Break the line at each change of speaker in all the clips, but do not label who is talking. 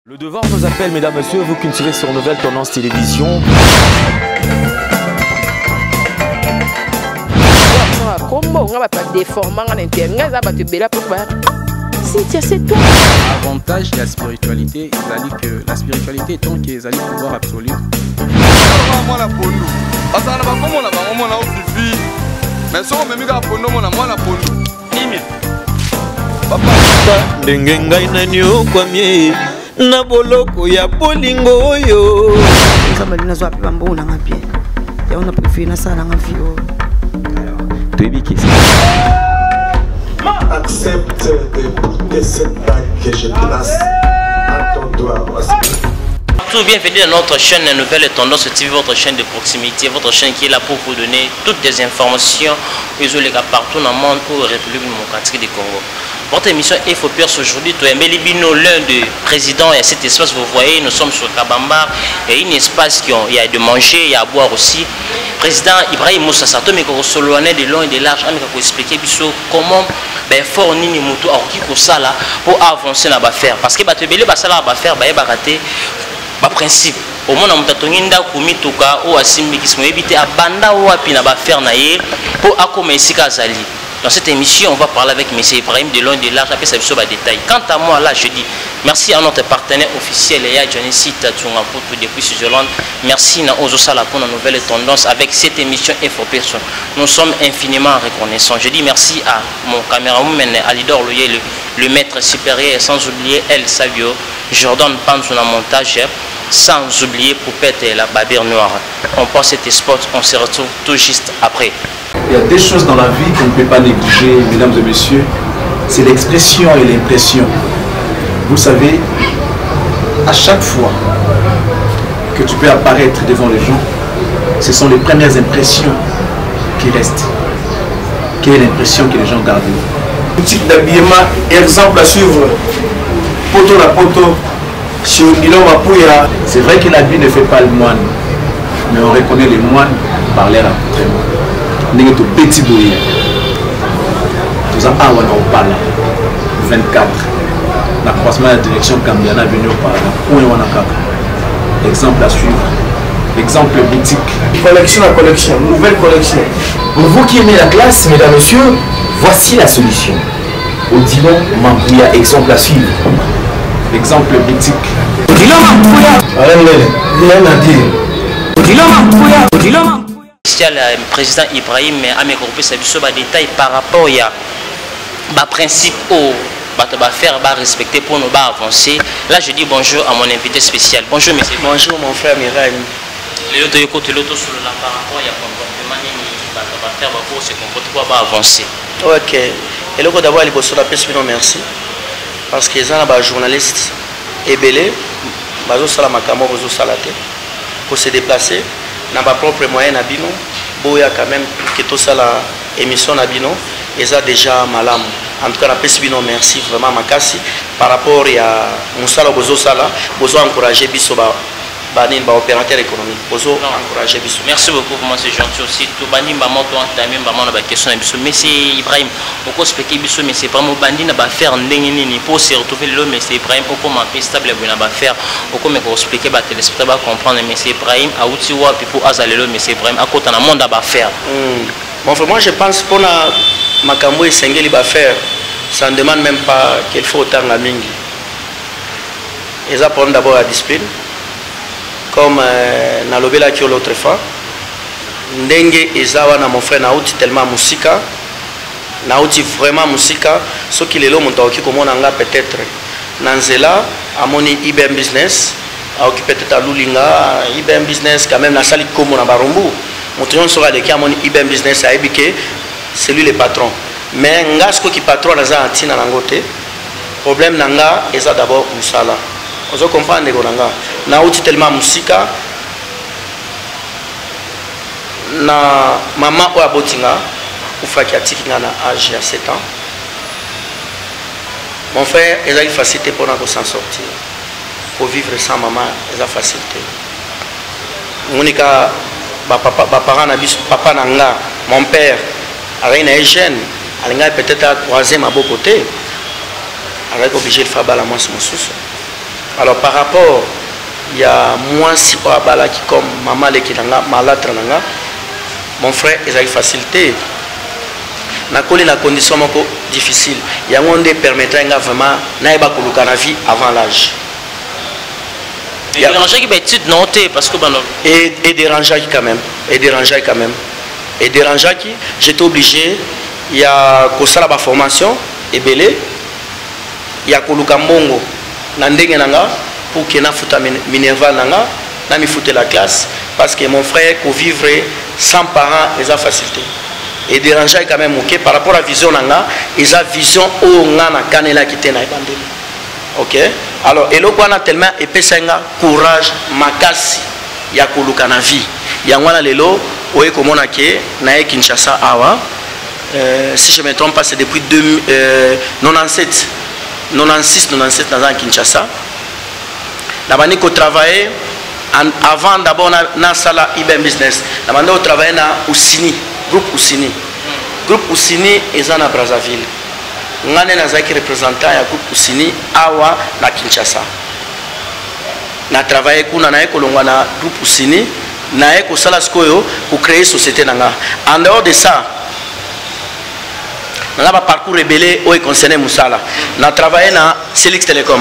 Le devoir nous appelle, mesdames, messieurs, vous qui nous suivez sur Nouvelle Tendance Télévision.
Avantage de la spiritualité, que la spiritualité est tant qu'ils allaient pouvoir absolu.
Na boloko ya bolingo oyo
nzamba lina zwa pe bambona ngapie ya ona préféré na sala ngafio
Accepte d'écouter cette bague que je place à ton doigt. partout, bienvenue dans notre chaîne Nouvelle Tendance TV, votre chaîne de proximité, votre chaîne qui est là pour vous donner toutes les informations partout dans le monde ou République démocratique du Congo. Votre émission Infopers aujourd'hui, Melibino, l'un des présidents et cet espace, vous voyez, nous sommes sur Kabamba, et un espace qui il y a de manger, il y a à boire aussi. Président Ibrahim Moussa Sato, mais qu'on se loigne de long et de large, on expliquer comment fort nini mutu akoki kosala pour avancer na baffaire parce que bato ebele basala baffaire bayeba raté ba principe au moins na mutatongi ndako mituka o asimbi kisimo ebité abanda wapi na baffaire na ye pour akoma esika azali. Dans cette émission, on va parler avec M. Ibrahim de long et de large, après ça, des détails. Quant à moi, là, je dis merci à notre partenaire officiel, Johnny Sita depuis Switzerland. Merci à Ozosala pour la nouvelle tendance avec cette émission Infopers. Nous sommes infiniment reconnaissants. Je dis merci à mon caméraman Alidor Loye, le maître supérieur, sans oublier El Savio, Jordan Panzo dans montage, sans oublier Poupette et la Babire Noire. On passe cet spot, on se retrouve tout juste après.
Il y a des choses dans la vie qu'on ne peut pas négliger, mesdames et messieurs. C'est l'expression et l'impression. Vous savez, à chaque fois que tu peux apparaître devant les gens, ce sont les premières impressions qui restent. Quelle est l'impression que les gens gardent?
Boutique d'habillement, exemple à suivre. Poto la poto, sur Ilon Mapouya.
C'est vrai que l'habit ne fait pas le moine, mais on reconnaît les moines par leur accoutrement. Nous sommes petit boulot. Nous sommes à 24. La croisement de la direction Cambiana venu par exemple à suivre. Exemple boutique.
Collection à collection, nouvelle collection.
Pour vous qui aimez la classe, mesdames et messieurs, voici la solution. Odilon Mambouya, exemple à suivre.
Exemple boutique.
Odilon Mambouya.
Rien à dire.
Odilon Mambouya. Odilon Mambouya.
Le président Ibrahim a mis des détails par rapport à principe au faire respecter pour nous avancer. Là je dis bonjour à mon invité spécial. Bonjour monsieur.
Bonjour mon frère Miraim.
Les autres écoutent l'autre sur le par rapport à comportement faire pour se comporter pour avancer.
Ok. Et le d'abord il faut la peste merci parce que les journalistes ébélés bazo sala makamo bazo salate pour se déplacer. Dans ma propre moyen Nabino, boya quand même que tout ça la émission Nabino, et ça déjà malam. En tout cas, la Pesbino merci vraiment Makasi par rapport à Moussala Bozo Sala, Bozo encourager Bisoba, Banin, opérateur économique, Bozo encourager Biso.
Merci beaucoup, moi c'est gentil aussi. Tout Banin, Maman, toi, même Maman, la question Biso. Mais c'est Ibrahim, pourquoi expliquer Biso, mais c'est pas mon bandit, n'a pas faire n'engini pour se retrouver l'homme, mais c'est Ibrahim, pourquoi ma paix stable, n'a pas faire, pourquoi me expliquer, bah téléspectateur comprendre, mais c'est Ibrahim, à Outiwa, puis pour Azalé l'homme, mais c'est Ibrahim, à côté d'un monde à faire.
Bon, moi je pense qu'on a Makambo et Sengeli à faire, ça ne demande même pas qu'il faut autant la mingi. Ils apprennent d'abord la discipline. Comme Nalobela qui l'autre fois, Ndenge Ezawa na mon frère Naouti tellement musika, Naouti vraiment musika, ce qui est là mon temps qui comme on a peut-être Nanzela, à mon IBM business, à occuper peut-être à Lulinga, IBM business quand même na sali comme on a Barumbu, mon trion sera de qui à mon IBM business à Ebike, c'est lui le patron. Mais Ngasko qui patron dans un antina nangote, problème nanga Eza d'abord Moussala. Vous comprenez que na outi tellement musika na maman ou abotinga ou frère qui a tikinga na âge à 7 ans. Mon frère, il a une facilité pour nous s'en sortir. Pour vivre sans maman, il a une facilité. Monika, papa nanga, mon père, il est jeune, il a peut-être à croiser ma beau côté. Il est obligé de faire la moi sur mon sous. Alors par rapport, il y a moi si pas bala qui comme maman qui est malade, mon frère il a une facilité. Na collé la condition difficile. Il y a un des permettra vraiment naïba kuluka na vie avant l'âge.
Et déranger qui va être noté parce que
et déranger quand même. Et déranger quand même. Et déranger qui j'étais obligé. Il y a ça la formation et belé. Il y a kuluka mbongo. Pour que na futa minerval nanga na mi fouter la classe parce que mon frère pour vivre sans parents les a facilité et déranger quand même ok par rapport à la vision nanga ils a vision au nga na kanela qui était na bandeli Ok. Alors eloko wana tellement epesenga courage makasi ya koluka na vie. Yangwana lelo oye komona ke na Kinshasa awa. Si je ne me trompe pas, c'est depuis 97, 96, 97 dans Kinshasa. Nabandi ko travailler avant d'abord na sala IBM business. Nabandi ko travailler na Usini, groupe Usini. Groupe Usini eza na Brazzaville. Ngane nazaki représentant ya groupe Usini awa na Kinshasa. Na travailler kuna na ekolongwa na groupe Usini, na eko sala skoyo pour créer société nanga. En dehors de ça, on a un parcours rebelle où est concerné Moussala. On a travaillé dans Celix Telecom.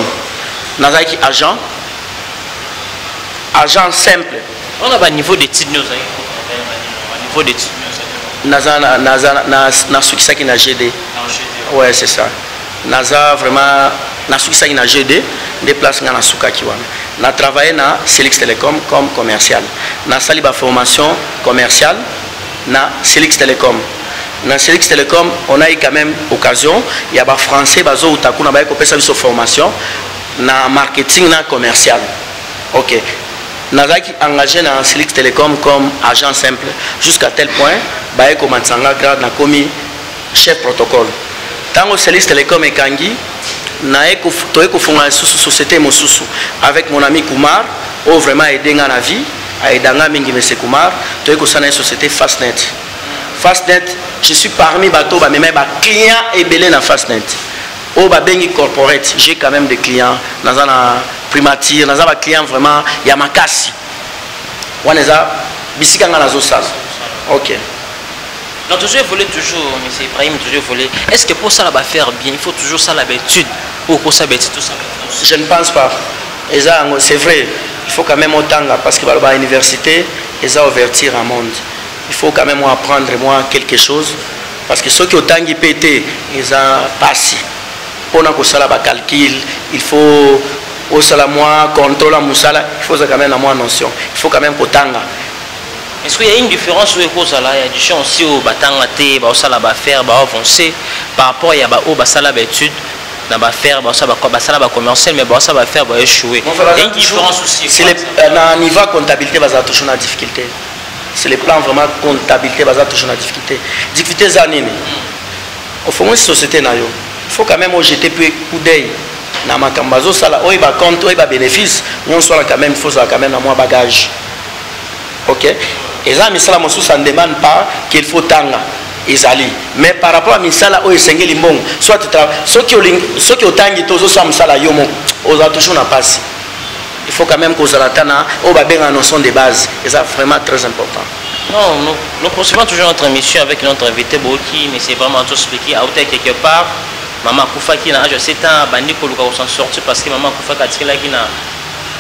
On a été agent simple.
On a un niveau d'études nous. Niveau d'études
nous. On a ceux qui na GD. Ouais, c'est ça. Naza vraiment na ceux qui na GD des places na suka kiwana. On a travaillé dans Celix Telecom comme commercial. On a sali ba formation commerciale na Celix Telecom. Dans Celix Telecom, on a eu quand même occasion, il y a des Français qui ont fait sa formation dans marketing et commercial. Ok. Nous avons engagé dans Celix Telecom comme agent simple jusqu'à tel point que nous avons commis chef protocole. Tant que Celix Telecom est kangi, nous avons fait une société avec mon ami Kumar, qui a vraiment aidé dans la vie, aidé M. Kumar, nous avons fait une société Fastnet. Fastnet, je suis parmi bateaux, mais mes clients et belé dans Fastnet. Au Babengi Corporate, j'ai quand même des clients dans un primature, dans un client vraiment, il y a ma casse. On est à Bissikanga na Zosas. Ok.
Donc toujours voler toujours, M. Ibrahim, toujours voler. Est-ce que pour ça va faire bien, il faut toujours ça l'habitude ou pour ça l'habitude tout ça?
Je ne pense pas. C'est vrai, il faut quand même autant parce que à l'université, ils ont ouvertir un monde. Il faut quand même apprendre quelque chose parce que ceux qui ont tangi pété ils ont passé on a que ça calcul il faut au salamois contrôle la musala il faut quand même avoir notion il faut quand même potanga.
Est-ce qu'il y a une différence où il y a du champ aussi au batanga té ba sala ba faire ba avancer par rapport à ba au ba sala ba étude na ba faire ba sala ba commercial mais ba ça va faire ba échouer. Il y a une différence aussi.
C'est le niveau comptabilité ba toujours na difficulté. C'est le plan vraiment comptabilité basé toujours la difficulté. Difficulté zanine. Au fond une société na yo. Il faut quand même jeter peu coup d'œil. Na makambazo sala oi ba compte oi ba bénéfice, on soit quand même il faut ça quand même na moins bagage. OK? Et ça misala mosu ça ne demande pas qu'il faut tanga ezali. Mais par rapport à misala oi sengeli mbongo, soit ceux qui ont tangi tozo ça misala yo mo, on a toujours na passe. Il faut quand même que vous ayez une notion de base. Et ça, c'est vraiment très important.
Non, nous poursuivons toujours notre émission avec notre invité Boki, mais c'est vraiment tout expliqué. À quelque part, Maman Koufa qui n'a pas 7 ans, Bandi Koluka s'en sortir parce que Maman Koufa qui n'a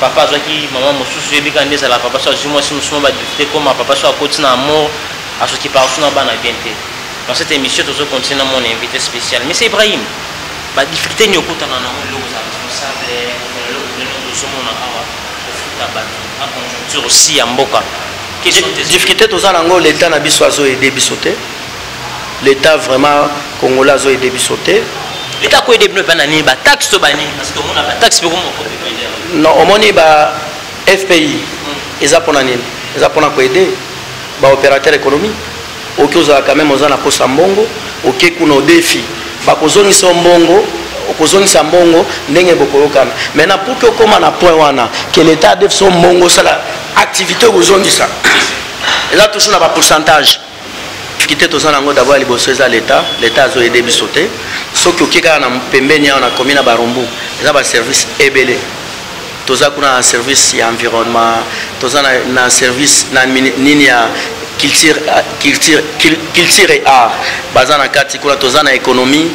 papa, qui Maman Moussou, Bikandé, c'est la papa, soit moi si nous sommes difficultés comme papa soit à côté d'un amour, à ceux qui parlent sur la bonne bien. Dans cette émission, nous continuons mon invité spécial. Mais c'est Ibrahim. La difficulté, nous avons responsable. La conjoncture aussi à Mboka.
Difficulté tous en l'État n'a pas aidé bisoté. L'État vraiment congolais a aidé bisoté.
L'État a aidé banani ba taxe to bani parce que on a taxe pour
non au moni ba FPI ils a pour nani ils a pour aider ba opérateur économique OK aux quand même aux na posa mbongo OK kuna défi ba kozoni so mbongo okozongisa mbongo ndenge bokolokana maintenant pour que comme na point wana que l'état def son mbongo sala activité kozongisa et là toujours na ba pourcentage difficulté tozana ngo d'abord liboso za l'état azo aider bisoté soki okeka na pembeni na commune Barumbu eza ba service ebele toza kuna service ya environnement toza na service na nini ya culture et art bazana kati kuna toza na économie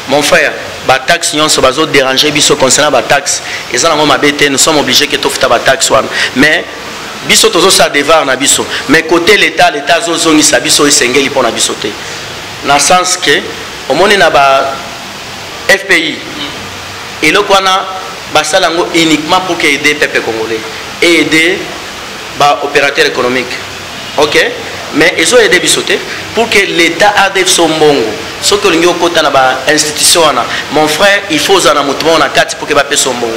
mon frère ba taxe nyon so bazo déranger biso concernant ba taxe ezana ngo mabete nous sommes obligés que tofuta ba taxe wana mais biso tozo sa devoir na biso mais côté l'état zo zongisa biso esengeli pona biso te na sens que au monde na ba FPI et le kwana basala ngo uniquement pour que aider peuple congolais et aider ba opérateur économique. OK mais ils ont aidé biso te pour que l'état a def son mbongo ce que l'on a dans l'institution, mon frère, il faut que nous na kati pour que bape son bon.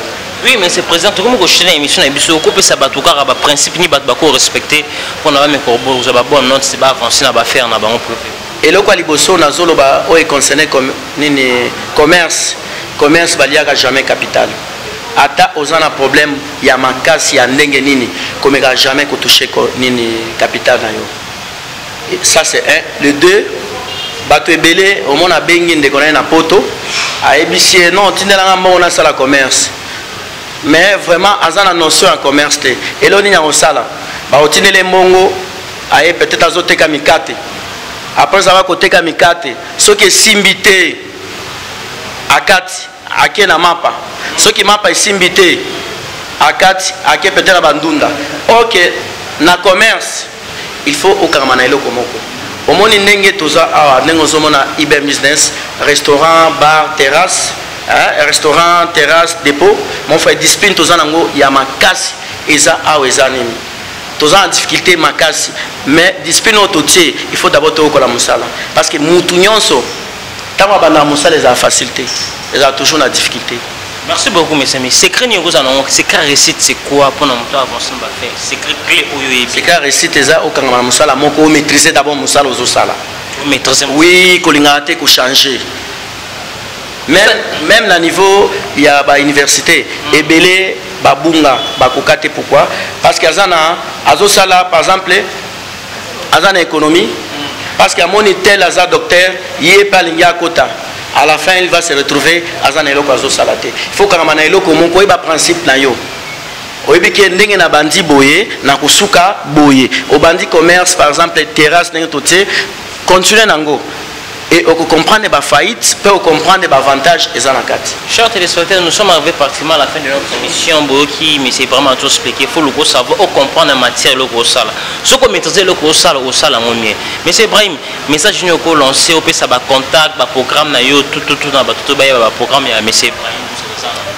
Oui, mais c'est président, tout le monde qui a une émission, il faut que ça batouka ba principe ni ba respecter pour na me corbo, vous avez bonne note, c'est pas avancer na ba faire na ba on peut.
Et le quoi liboso na zolo ba o est concerné comme nini commerce baliaka jamais capital. Ata ozana problème ya makasi ya ndenge nini comme jamais ko toucher nini capital na yo. Et ça c'est un. Le deux, bato ebele au monde a bengi ndeko na poto a ebisie non tindela ngamba on a ça la commerce. Mais vraiment azana notion en commerce te. Et là ni na osala ba otindele mbongo aye peut-être azoteka mikate. Après ça va côté kamikate ce qui est simbité akati ake na mapa ce qui mapa est simbité akati ake peut-être la bandunda. OK na commerce il faut okamana eloko moko omoni ndenge toza awa ndenge ozomona IBM business restaurant bar terrasse restaurant terrasse dépôt mon frère discipline toza nango ya makasi eza awa eza nini toza en difficulté makasi mais discipline autotier il faut d'abord tokola musala parce que mutu nyonso tama bana musala eza facilité eza toujours na difficulté.
Merci beaucoup mes amis. Secret ni vous allons secret récite c'est quoi pour nous avancer on va faire secret clé oyo
secret récite eza au kangama musala moko maîtriser d'abord musala ozo sala
maîtriser
oui kolinga te ko changer même na niveau ya ba université ebele babunga bakokate pourquoi parce que azana azosala par exemple azana économie parce que amoni tel aza docteur yé palinga kota à la fin il va se retrouver azana eloko azosala te il faut kamana eloko moko ba principe na yo oyebiki ndenge na bandi boye na kusuka boye au bandi commerce par exemple terrasse ndenge toté continuer nango et on comprend les faillites, peut comprendre les avantages et les avantages.
Chers téléspectateurs, nous sommes arrivés pratiquement à la fin de notre émission. Boki, mais c'est vraiment tout expliqué. Il faut le savoir, comprendre la matière le gros sale. Ce qu'on maîtrise le gros sale au sale en mieux. Mais c'est Ibrahim, message nous qu'on lancé, on peut ça va contact, va programme na yo tout dans tout va programme mais c'est Ibrahim.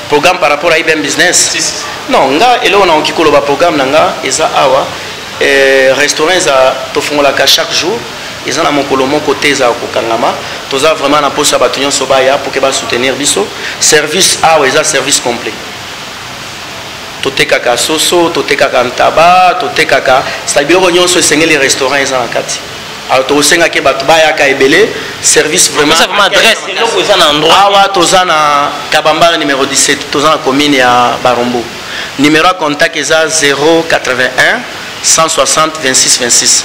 Programme par rapport à IBM business. Non, nga et là on a un kikolo ba programme nga eza awa restaurant za tofongola ka chaque jour. Ils ont mon côté za kokangama toza vraiment na posa batunyo sobaya pour que ba soutenir biso service ils service complet toteka ka soso toteka ka ntaba toteka ka stabilo nyonso sengeli restaurant ils en kati alors to senga ke batubaya ka ebele service vraiment
ça vraiment adresse loko eza na endroit
awa toza na Kabamba numéro 17 toza na commune ya Barombo numéro à contact eza 081 160 26 26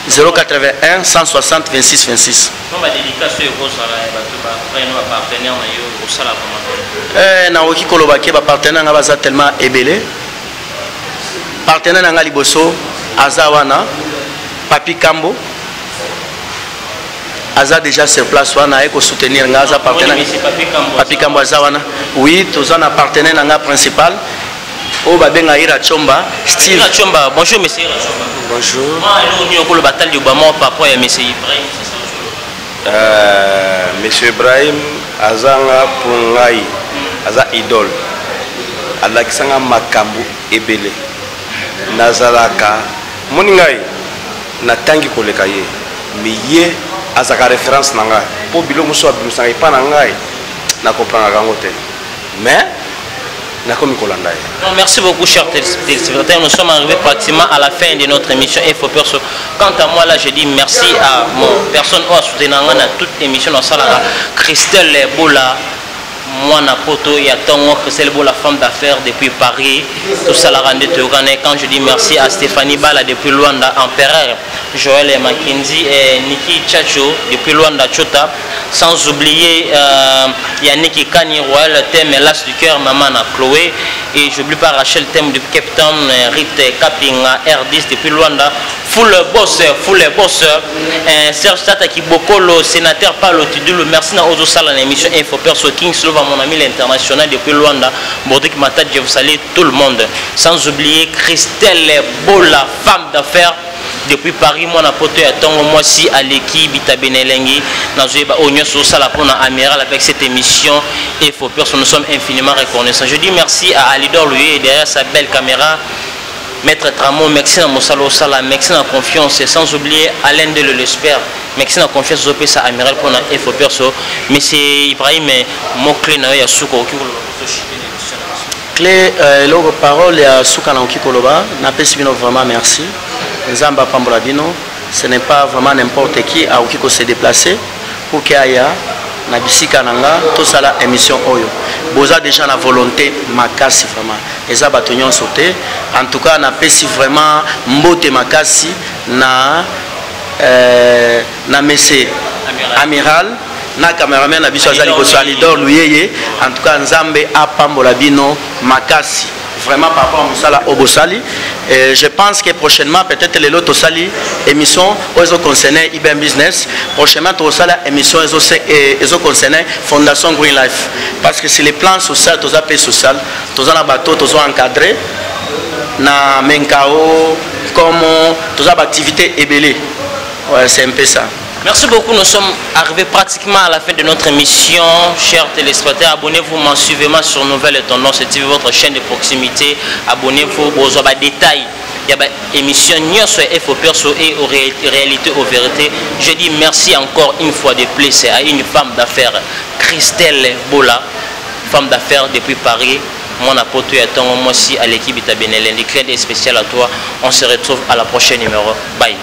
081 160 26 26.
Comment dédicace au partenaire au sala
na oki kolobaki ba partenaire nga baza tellement ebele partenaire nga liboso azawana Papi Kambo aza déjà sur place wana eko soutenir nga aza partenaire Papi Kambo azawana oui toza na partenaire nga principal o babenga Ira Chomba Steve
Ira Chomba. Bonjour monsieur Ira Chomba.
Bonjour.
Moi nous on le bataille du Bama papa et monsieur Ibrahim.
Monsieur Ibrahim azanga pungai aza idole alakisanga makambu ebele nazalaka moningai natangi koleka ye miye azaka référence nanga po bilo muso abimusanga ipa nangai na comprendre kango te mais
merci beaucoup, chers téléspectateurs. Nous sommes arrivés pratiquement à la fin de notre émission Info Perso. Quant à moi, là, je dis merci à mon personne qui a soutenu toute l'émission dans la Christelle Bola. Moi, Napoto, il y a Christelle Bola, femme d'affaires depuis Paris. Tout ça, la rendez quand je dis merci à Stéphanie Bala depuis Luanda, Empereur, Joël et Mackenzie et Niki Chacho depuis Luanda, Chota. Sans oublier Yannick Kani, Royal Thème, l'As du cœur, Maman Chloé. Et je n'oublie pas Rachel Thème du Captain, Rite Kapinga, R10 depuis Luanda. Full boss, Serge Tata Kibokolo, sénateur Paulo Tidulu. Merci à Ozo Sala, l'émission Info Perso King, Slova, mon ami l'international depuis Luanda. Bordik Matad, je vous salue tout le monde. Sans oublier Christelle Bola, femme d'affaires. Depuis Paris, moi, je suis moi aussi à l'équipe Bitabenelengi. Nous sommes amiral avec cette émission. Et faut personne, nous sommes infiniment reconnaissants. Je dis merci à Alidor lui et derrière sa belle caméra. Maître Tramo, merci à Moussalo Sala, merci à confiance, et sans oublier Alain de l'espère, merci à confiance au PSA Amiral pour la FO Perso, mais c'est Ibrahim, mon clé n'a pas souko qui
clé, l'autre parole à souka na okikoloba, n'a pas si vraiment merci. Nzamba Pambolabino, ce n'est pas vraiment n'importe qui à okiko se déplacer pour qu'il y ait na bisika nanga tout ça la émission oyo. Boza déjà la volonté makasi vraiment. Eza batonyon sauté. En tout cas, na pesi vraiment mbote makasi na messe amiral na cameraman na biso azali bosali dor luyeye. En tout cas, Nzambe a Pambolabino makasi. Vraiment par rapport à Moussala Obosali. Je pense que prochainement, peut-être les autres Sali émissions, ils concernent IBM Business. Prochainement, tu as émission, ils concernent Fondation Green Life. Parce que c'est les plans sociaux, tu as paix social, tu as un bateau, tu as encadré, na Menkao, comment, tu as activité ébélée. Ouais, c'est un peu ça.
Merci beaucoup, nous sommes arrivés pratiquement à la fin de notre émission. Chers téléspectateurs, abonnez-vous mensuellement sur Nouvelles Tendances TV, votre chaîne de proximité. Abonnez-vous aux détails. Il y a une émission sur FO Perso et aux réalités, aux vérités. Je dis merci encore une fois de plus à une femme d'affaires, Christelle Bola, femme d'affaires depuis Paris. Mon apôtre est moi aussi à l'équipe Itabénélène. Des clients spéciaux à toi. On se retrouve à la prochaine numéro. Bye.